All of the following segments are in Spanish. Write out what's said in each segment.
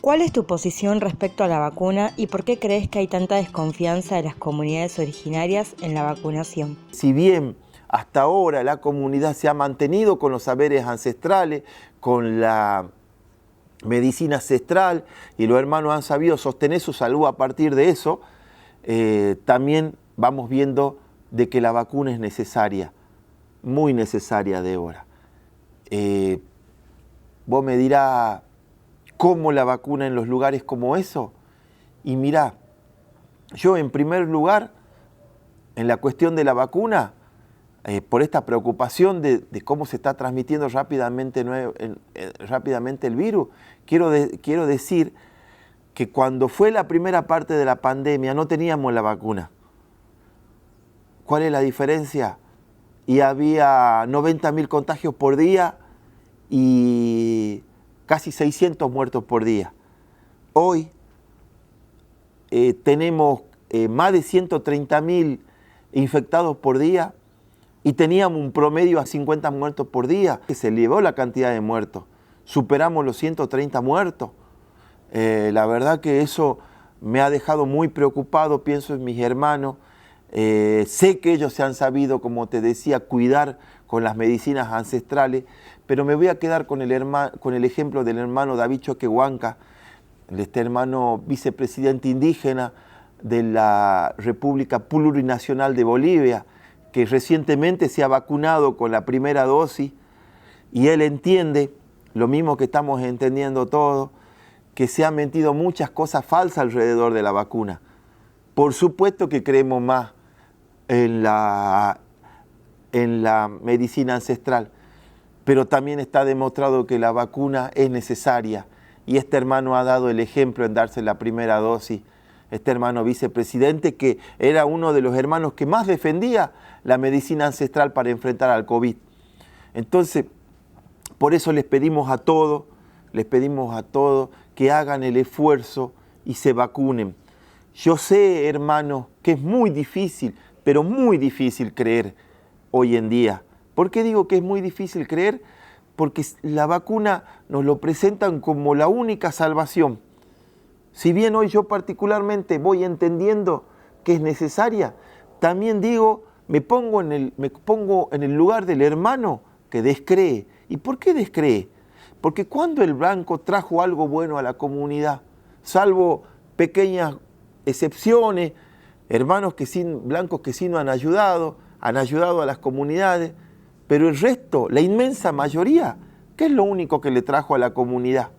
¿Cuál es tu posición respecto a la vacuna y por qué crees que hay tanta desconfianza de las comunidades originarias en la vacunación? Si bien hasta ahora la comunidad se ha mantenido con los saberes ancestrales, con la medicina ancestral, y los hermanos han sabido sostener su salud a partir de eso, también vamos viendo de que la vacuna es necesaria, muy necesaria de ahora. Vos me dirás, ¿cómo la vacuna en los lugares como eso? Y mirá, yo en primer lugar, en la cuestión de la vacuna, por esta preocupación de cómo se está transmitiendo rápidamente el virus, quiero decir que cuando fue la primera parte de la pandemia no teníamos la vacuna. ¿Cuál es la diferencia? Y había 90.000 contagios por día y casi 600 muertos por día. Hoy tenemos más de 130.000 infectados por día y teníamos un promedio a 50 muertos por día. Se elevó la cantidad de muertos, superamos los 130 muertos. La verdad que eso me ha dejado muy preocupado, pienso en mis hermanos. Sé que ellos se han sabido, como te decía, cuidar con las medicinas ancestrales, pero me voy a quedar con el ejemplo del hermano David Choquehuanca, este hermano vicepresidente indígena de la República Plurinacional de Bolivia, que recientemente se ha vacunado con la primera dosis, y él entiende, lo mismo que estamos entendiendo todos, que se han metido muchas cosas falsas alrededor de la vacuna. Por supuesto que creemos más en la medicina ancestral, pero también está demostrado que la vacuna es necesaria, y este hermano ha dado el ejemplo en darse la primera dosis. Este hermano vicepresidente, que era uno de los hermanos que más defendía la medicina ancestral para enfrentar al COVID. Entonces, por eso les pedimos a todos que hagan el esfuerzo y se vacunen. Yo sé, hermanos, que es muy difícil, pero muy difícil creer hoy en día. ¿Por qué digo que es muy difícil creer? Porque la vacuna nos lo presentan como la única salvación. Si bien hoy yo particularmente voy entendiendo que es necesaria, también digo, me pongo en el lugar del hermano que descree. ¿Y por qué descree? Porque cuando el blanco trajo algo bueno a la comunidad, salvo pequeñas excepciones, hermanos blancos que sí nos han ayudado a las comunidades, pero el resto, la inmensa mayoría, ¿qué es lo único que le trajo a la comunidad?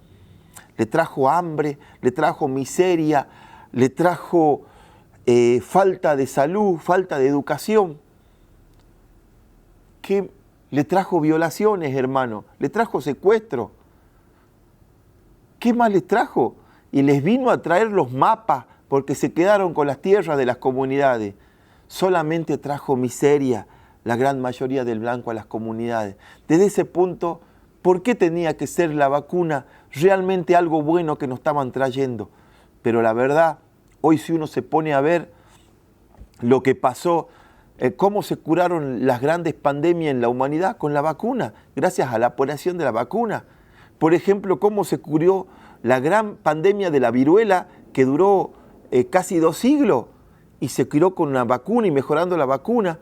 Le trajo hambre, le trajo miseria, le trajo falta de salud, falta de educación. ¿Qué? Le trajo violaciones, hermano, le trajo secuestro. ¿Qué más les trajo? Y les vino a traer los mapas porque se quedaron con las tierras de las comunidades. Solamente trajo miseria, la gran mayoría del blanco a las comunidades. Desde ese punto, ¿por qué tenía que ser la vacuna realmente algo bueno que nos estaban trayendo? Pero la verdad, hoy si uno se pone a ver lo que pasó, cómo se curaron las grandes pandemias en la humanidad con la vacuna, gracias a la aparición de la vacuna. Por ejemplo, cómo se curó la gran pandemia de la viruela que duró casi 2 siglos y se curó con una vacuna y mejorando la vacuna,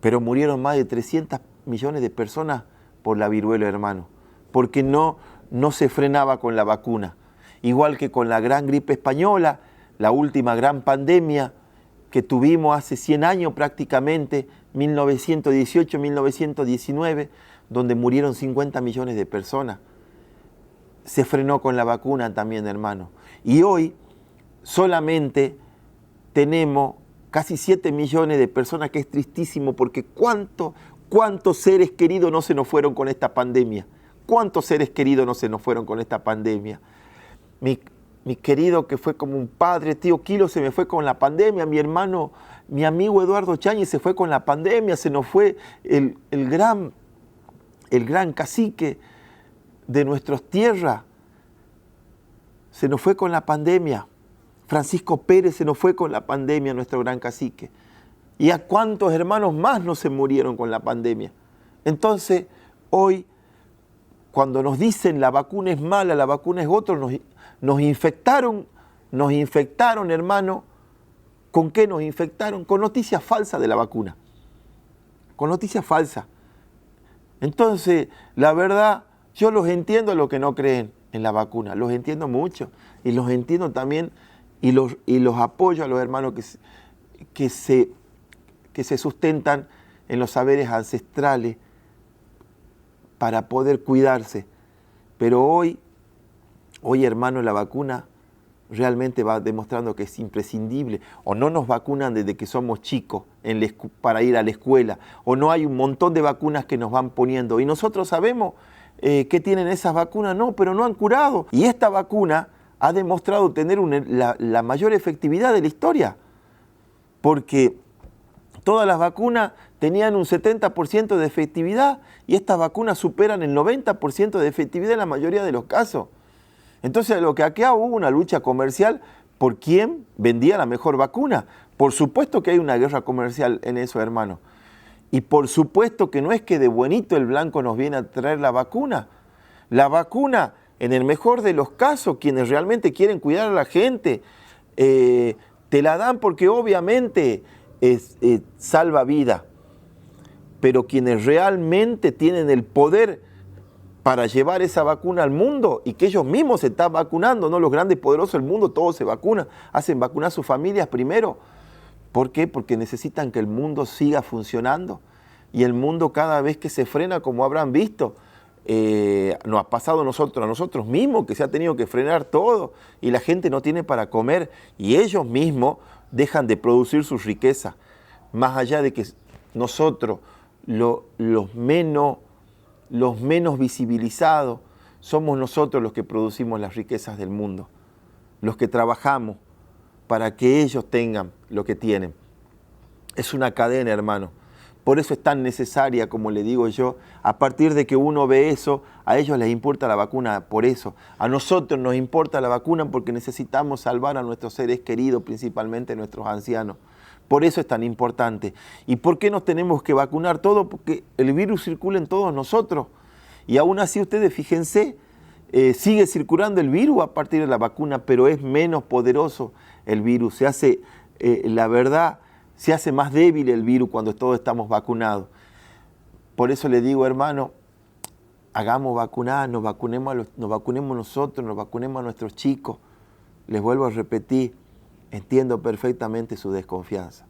pero murieron más de 300 millones de personas por la viruela, hermano, porque no se frenaba con la vacuna. Igual que con la gran gripe española, la última gran pandemia que tuvimos hace 100 años prácticamente, 1918-1919, donde murieron 50 millones de personas. Se frenó con la vacuna también, hermano. Y hoy solamente tenemos casi 7 millones de personas, que es tristísimo, porque ¿cuántos seres queridos no se nos fueron con esta pandemia? ¿Cuántos seres queridos no se nos fueron con esta pandemia? Mi querido, que fue como un padre, tío Kilo, se me fue con la pandemia. Mi hermano, mi amigo Eduardo Chañez se fue con la pandemia. Se nos fue el gran cacique de nuestras tierras. Se nos fue con la pandemia. Francisco Pérez se nos fue con la pandemia, nuestro gran cacique. ¿Y a cuántos hermanos más no se murieron con la pandemia? Entonces, hoy, cuando nos dicen la vacuna es mala, la vacuna es otra, nos infectaron, hermano. ¿Con qué nos infectaron? Con noticias falsas de la vacuna. Con noticias falsas. Entonces, la verdad, yo los entiendo a los que no creen en la vacuna. Los entiendo mucho. Y los entiendo también y los apoyo a los hermanos que se sustentan en los saberes ancestrales para poder cuidarse. Pero hoy, hermano, la vacuna realmente va demostrando que es imprescindible. O no nos vacunan desde que somos chicos para ir a la escuela, o no hay un montón de vacunas que nos van poniendo. Y nosotros sabemos que tienen esas vacunas, no, pero no han curado. Y esta vacuna ha demostrado tener la mayor efectividad de la historia, porque todas las vacunas tenían un 70% de efectividad y estas vacunas superan el 90% de efectividad en la mayoría de los casos. Entonces, lo que acá hubo una lucha comercial por quién vendía la mejor vacuna. Por supuesto que hay una guerra comercial en eso, hermano. Y por supuesto que no es que de buenito el blanco nos viene a traer la vacuna. La vacuna, en el mejor de los casos, quienes realmente quieren cuidar a la gente, te la dan porque obviamente salva vida. Pero quienes realmente tienen el poder para llevar esa vacuna al mundo y que ellos mismos se están vacunando, ¿no? Los grandes poderosos del mundo, todos se vacunan, hacen vacunar a sus familias primero. ¿Por qué? Porque necesitan que el mundo siga funcionando. Y el mundo cada vez que se frena, como habrán visto, nos ha pasado a nosotros mismos, que se ha tenido que frenar todo y la gente no tiene para comer y ellos mismos dejan de producir sus riquezas. Más allá de que nosotros, los menos visibilizados, somos nosotros los que producimos las riquezas del mundo, los que trabajamos para que ellos tengan lo que tienen. Es una cadena, hermano. Por eso es tan necesaria, como le digo yo, a partir de que uno ve eso, a ellos les importa la vacuna por eso. A nosotros nos importa la vacuna porque necesitamos salvar a nuestros seres queridos, principalmente nuestros ancianos. Por eso es tan importante. ¿Y por qué nos tenemos que vacunar todos? Porque el virus circula en todos nosotros. Y aún así ustedes fíjense, sigue circulando el virus a partir de la vacuna, pero es menos poderoso el virus. Se hace, la verdad, se hace más débil el virus cuando todos estamos vacunados. Por eso le digo, hermano, hagamos vacunar, nos vacunemos nosotros, nos vacunemos a nuestros chicos. Les vuelvo a repetir, entiendo perfectamente su desconfianza.